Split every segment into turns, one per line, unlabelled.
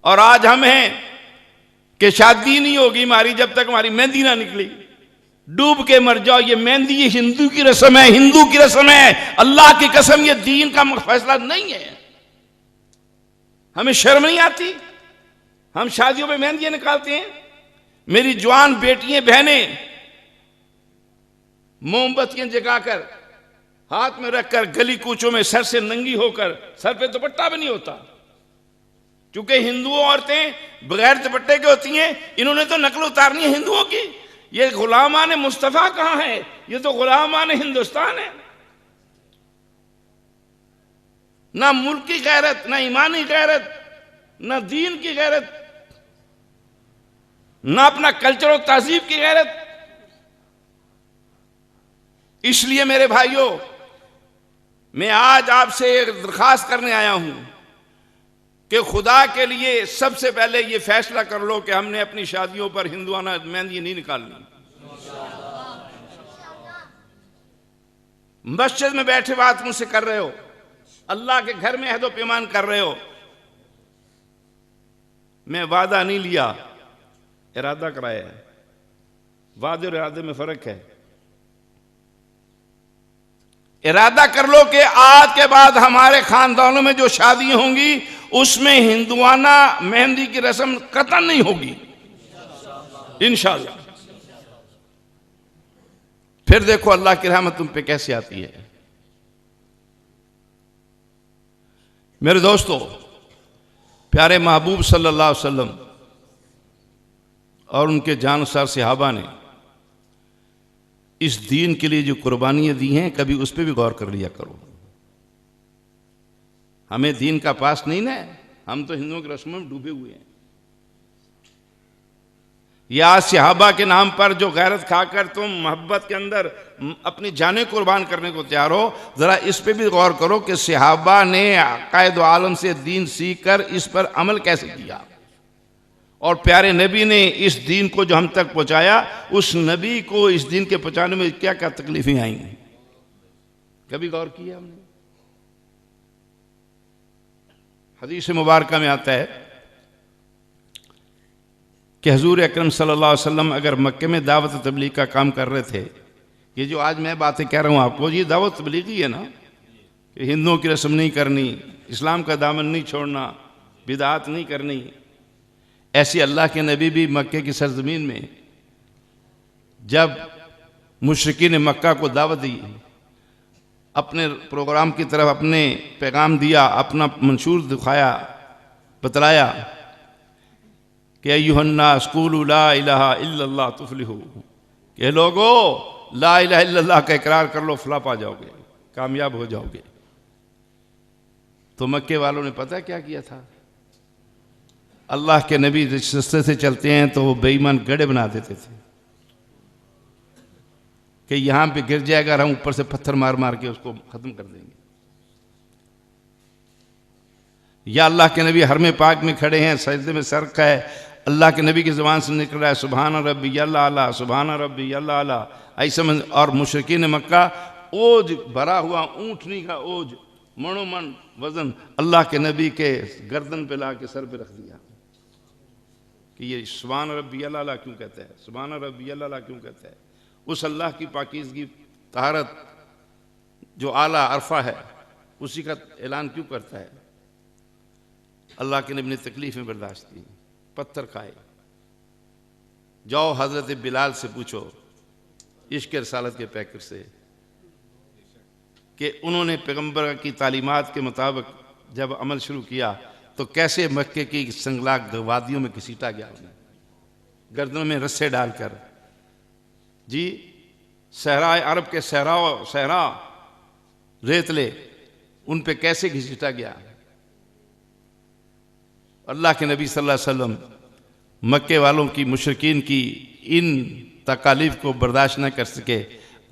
और आज हम हैं कि शादी नहीं होगी हमारी जब तक हमारी मेहंदी ना निकली। डूब के मर जाओ, ये मेहंदी ये हिंदू की रस्म है, हिंदू की रस्म है। अल्लाह की कसम ये दीन का फैसला नहीं है। हमें शर्म नहीं आती? हम शादियों में मेहंदियां निकालते हैं। मेरी जवान बेटियां बहनें मोमबत्तियां जगाकर हाथ में रखकर गली कूचों में सर से नंगी होकर, सर पे दुपट्टा भी नहीं होता, क्योंकि हिंदू औरतें बगैर दुपट्टे के होती हैं। इन्होंने तो नकल उतारनी है हिंदुओं की। ये गुलामान मुस्तफा कहां है? ये तो गुलामान हिंदुस्तान है। ना मुल्क की गैरत, ना ईमानी गैरत, ना दीन की गैरत, ना अपना कल्चर और तहजीब की गैरत। इसलिए मेरे भाइयों, मैं आज आपसे एक दरखास्त करने आया हूं कि खुदा के लिए सबसे पहले ये फैसला कर लो कि हमने अपनी शादियों पर हिंदुआना मेहंदी नहीं निकालनी। मस्जिद में बैठे बात मुझसे कर रहे हो, अल्लाह के घर में अहद व पैमान कर रहे हो। मैं वादा नहीं लिया, इरादा कराया है। वादे और इरादे में फर्क है। इरादा कर लो कि आज के बाद हमारे खानदानों में जो शादियां होंगी उसमें हिंदुआना मेहंदी की रस्म कतई नहीं होगी, इंशाअल्लाह। फिर देखो अल्लाह की रहमत तुम पे कैसे आती है। मेरे दोस्तों, प्यारे महबूब सल्लल्लाहु अलैहि वसल्लम और उनके जानसार सहाबा ने इस दीन के लिए जो कुर्बानियां दी हैं, कभी उस पर भी गौर कर लिया करो। हमें दीन का पास नहीं ना, हम तो हिंदुओं की रस्मों में डूबे हुए हैं। या सहाबा के नाम पर जो गैरत खाकर तुम मोहब्बत के अंदर अपनी जानें कुर्बान करने को तैयार हो, जरा इस पे भी गौर करो कि सहाबा ने कायद आलम से दीन सीखकर इस पर अमल कैसे किया। और प्यारे नबी ने इस दीन को जो हम तक पहुंचाया, उस नबी को इस दीन के पहुंचाने में क्या क्या तकलीफें आई हैं, कभी गौर किया हमने? हदीस मुबारक में आता है कि हुजूर अकरम सल्लल्लाहु अलैहि वसल्लम अगर मक्के में दावत तबलीग का काम कर रहे थे, ये जो आज मैं बातें कह रहा हूँ आपको, ये दावत तबलीग ही है ना, कि हिंदुओं की रस्म नहीं करनी, इस्लाम का दामन नहीं छोड़ना, बिदात नहीं करनी। ऐसे अल्लाह के नबी भी मक्के की सरजमीन में जब मुशरिकीन मक्का को दावत दी, अपने प्रोग्राम की तरफ अपने पैगाम दिया, अपना मंशूर दिखाया, बतलाया कि अय्युहन्नास क़ूलू ला इलाहा इल्लल्लाह तुफ़्लिहू, कि लोगो ला इलाहा इल्लल्लाह का इकरार कर लो, फला पा जाओगे, कामयाब हो जाओगे। तो मक्के वालों ने पता क्या किया था? अल्लाह के नबी जिस रास्ते से चलते हैं तो वो बेईमान गड्ढे बना देते थे कि यहां पे गिर जाएगा, हम ऊपर से पत्थर मार मार के उसको खत्म कर देंगे। या अल्लाह के नबी हरम पाक में खड़े हैं, सजदे में सर का है, अल्लाह के नबी की ज़ुबान से निकल रहा है सुभान रब्बी अल्लाह अला, सुभान रब्बी अल्लाह अला, ऐसे में। और मुशरिकीन मक्का ओज भरा हुआ ऊँटनी का ओज मनोमन वजन अल्लाह के नबी के गर्दन पे ला के सर पे रख दिया कि ये सुभान रब्बी अल्लाह अला क्यों कहता है, सुभान रब्बी अल्लाह अला क्यों कहता है। उस अल्लाह की पाकीज़गी तहारत जो आला अरफा है उसी का ऐलान क्यों करता है। अल्लाह के नबी ने तकलीफ़ें बर्दाश्त की, पत्थर खाए। जाओ हज़रत बिलाल से पूछो, इश्क़ रसालत के पैकर से, कि उन्होंने पैगम्बर की तालीमात के मुताबिक जब अमल शुरू किया तो कैसे मक्के की संगलाक वादियों में घसीटा गया उन्हें, गर्दनों में रस्से डालकर। जी, सहरा अरब के सहरा रेतले, उन पे कैसे घसीटा गया। अल्लाह के नबी सल्लल्लाहु अलैहि वसल्लम मक्के वालों की, मुशरिकीन की इन तकालीफ को बर्दाश्त न कर सके।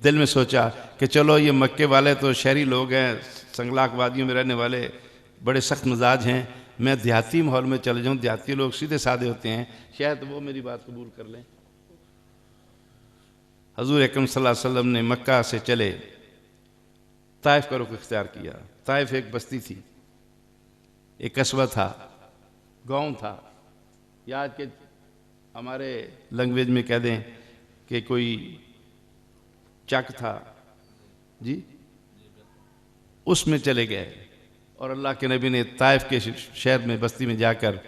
दिल में सोचा कि चलो ये मक्के वाले तो शहरी लोग हैं, संगलाक वादियों में रहने वाले, बड़े सख्त मिजाज हैं, मैं देहाती माहौल में चले जाऊँ, देहाती लोग सीधे साधे होते हैं, शायद वो मेरी बात कबूल कर लें। हुजूर अकरम सल्लल्लाहु अलैहि वसल्लम ने मक्का से चले ताइफ का रुख इख्तियार किया। ताइफ एक बस्ती थी, एक कस्बा था, गांव था, या आज के हमारे लैंग्वेज में कह दें कि कोई चक था जी, उसमें चले गए और अल्लाह के नबी ने ताइफ के शहर में बस्ती में जाकर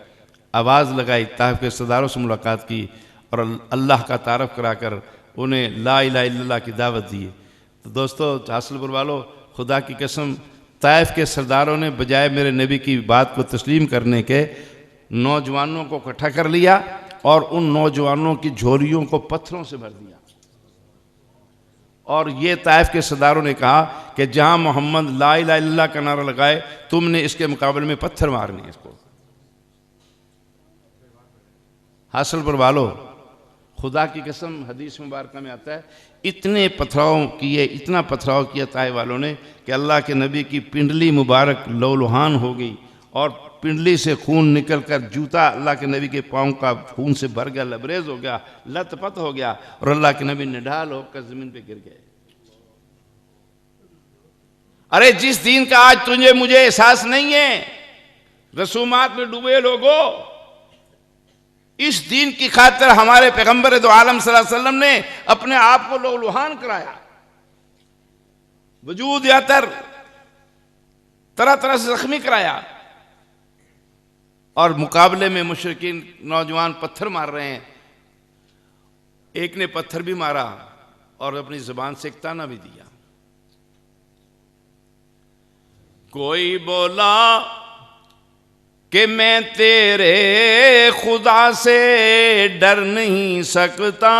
आवाज़ लगाई, ताइफ के सरदारों से मुलाकात की और अल्लाह का तारफ़ कराकर उन्हें ला इलाहा इल्लल्लाह की दावत दी। तो दोस्तों हासिलपुर वालों, खुदा की कसम, ताइफ के सरदारों ने बजाय मेरे नबी की बात को तस्लीम करने के नौजवानों को इकट्ठा कर लिया और उन नौजवानों की झोलियों को पत्थरों से भर दिया। और ये ताइफ के सरदारों ने कहा कि जहां मोहम्मद ला इलाहा इल्लल्लाह का नारा लगाए, तुमने इसके मुकाबले में पत्थर मारने हैं इसको। हासिलपुर वालों, खुदा की कसम, हदीस मुबारक में आता है, इतने पथराव किए, इतना पथराव किया ताइफ वालों ने कि अल्लाह के नबी की पिंडली मुबारक लौलुहान हो गई और पिंडली से खून निकलकर जूता अल्लाह के नबी के पाँव का खून से भर गया, लबरेज हो गया, लथपथ हो गया और अल्लाह के नबी निढाल होकर जमीन पे गिर गए। अरे जिस दीन का आज तुझे मुझे एहसास नहीं है, रसूमात में डूबे लोगों, इस दीन की खातिर हमारे पैगंबर दो आलम सल्लल्लाहु अलैहि वसल्लम ने अपने आप को लौलुहान कराया, वजूद यातर तरह तरह से जख्मी कराया और मुकाबले में मुशरिकीन नौजवान पत्थर मार रहे हैं। एक ने पत्थर भी मारा और अपनी जुबान से एक ताना भी दिया। कोई बोला कि मैं तेरे खुदा से डर नहीं सकता,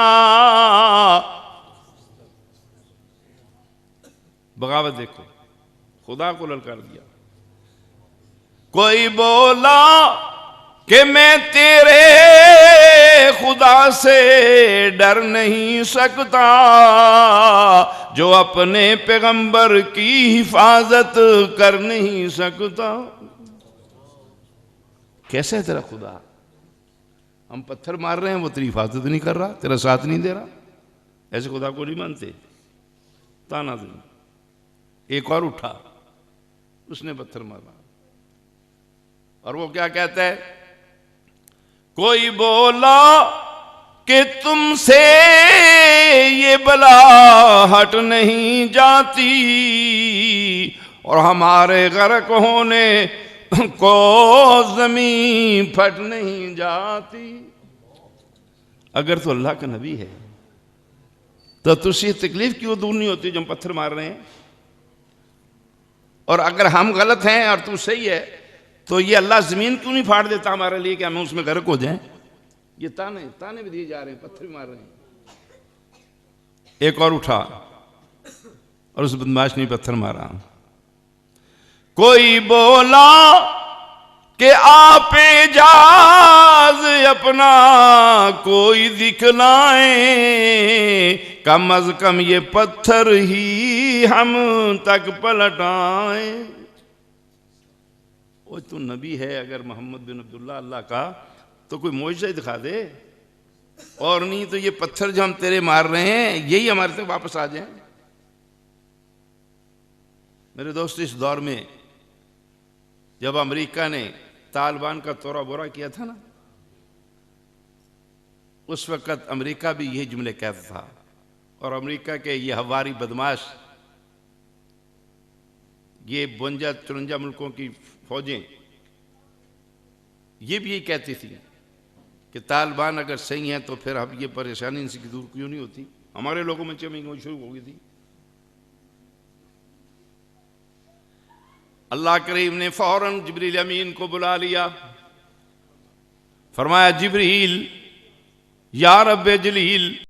बगावत देखो, खुदा को ललकार दिया। कोई बोला कि मैं तेरे खुदा से डर नहीं सकता, जो अपने पैगंबर की हिफाजत कर नहीं सकता। कैसे है तेरा खुदा? हम पत्थर मार रहे हैं, वो तेरी हिफाजत नहीं कर रहा, तेरा साथ नहीं दे रहा। ऐसे खुदा को नहीं मानते। ताना दे। एक और उठा, उसने पत्थर मारा और वो क्या कहता है? कोई बोला कि तुमसे ये बला हट नहीं जाती और हमारे गर्क होने को जमीन फट नहीं जाती। अगर तो अल्लाह का नबी है तो तुझसे तकलीफ क्यों दूर नहीं होती जो हम पत्थर मार रहे हैं? और अगर हम गलत हैं और तू सही है तो ये अल्लाह जमीन क्यों नहीं फाड़ देता हमारे लिए कि हम उसमें गर्क हो जाएं? ये ताने भी दिए जा रहे हैं, पत्थर भी मार रहे हैं। एक और उठा और उस बदमाश ने पत्थर मारा। कोई बोला कि आप एजाज अपना कोई दिखलाए, कम अज कम ये पत्थर ही हम तक पलटाए। ओ तू नबी है अगर मोहम्मद बिन अब्दुल्ला अल्लाह का, तो कोई मोइज़ा ही दिखा दे, और नहीं तो ये पत्थर जो हम तेरे मार रहे हैं यही हमारे तक वापस आ जाए। मेरे दोस्त, इस दौर में जब अमेरिका ने तालिबान का तोड़ा बोरा किया था ना, उस वक़्त अमेरिका भी यही जुमले कहता था और अमेरिका के ये हवारी बदमाश, ये 52-53 मुल्कों की फौजें, ये भी यही कहती थी कि तालिबान अगर सही हैं तो फिर अब ये परेशानी इनसे दूर क्यों नहीं होती। हमारे लोगों में चमक शुरू हो गई थी। अल्लाह करीम ने फौरन जिब्रील अमीन को बुला लिया, फरमाया जिब्रील या रब्बे जलील,